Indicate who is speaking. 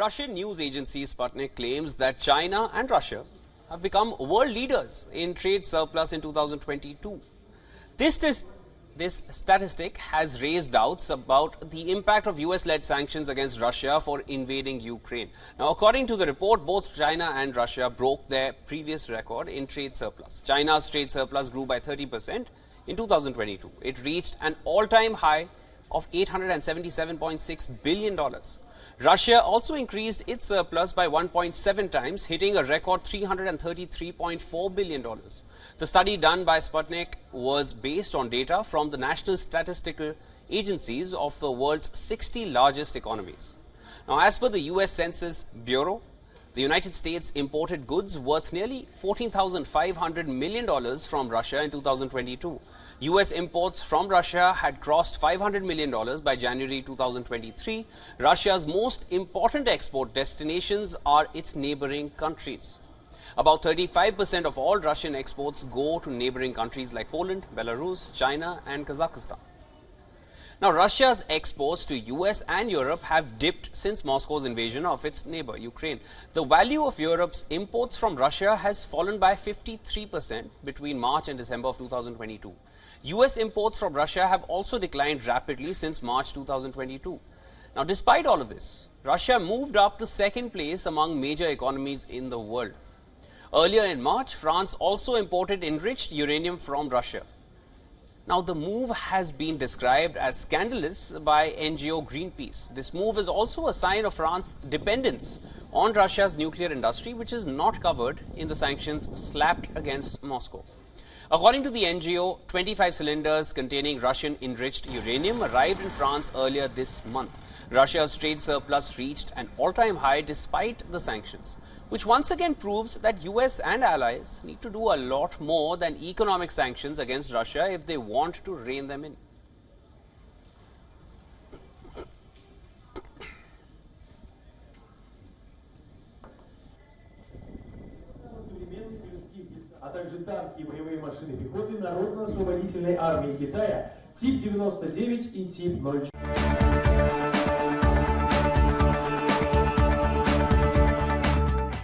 Speaker 1: Russian news agency Sputnik claims that China and Russia have become world leaders in trade surplus in 2022. This statistic has raised doubts about the impact of US-led sanctions against Russia for invading Ukraine. Now, according to the report, both China and Russia broke their previous record in trade surplus. China's trade surplus grew by 30% in 2022. It reached an all-time high of $877.6 billion. Russia also increased its surplus by 1.7 times, hitting a record $333.4 billion. The study done by Sputnik was based on data from the national statistical agencies of the world's 60 largest economies. Now, as per the US Census Bureau, the United States imported goods worth nearly $14,500 million from Russia in 2022. US imports from Russia had crossed $500 million by January 2023. Russia's most important export destinations are its neighboring countries. About 35% of all Russian exports go to neighboring countries like Poland, Belarus, China and Kazakhstan. Now, Russia's exports to US and Europe have dipped since Moscow's invasion of its neighbor, Ukraine. The value of Europe's imports from Russia has fallen by 53% between March and December of 2022. US imports from Russia have also declined rapidly since March 2022. Now, despite all of this, Russia moved up to second place among major economies in the world. Earlier in March, France also imported enriched uranium from Russia. Now, the move has been described as scandalous by NGO Greenpeace. This move is also a sign of France's dependence on Russia's nuclear industry, which is not covered in the sanctions slapped against Moscow. According to the NGO, 25 cylinders containing Russian enriched uranium arrived in France earlier this month. Russia's trade surplus reached an all-time high despite the sanctions, which once again proves that US and allies need to do a lot more than economic sanctions against Russia if they want to rein them in.
Speaker 2: А также танки и боевые машины пехоты Народно-освободительной армии Китая тип 99 и тип 04.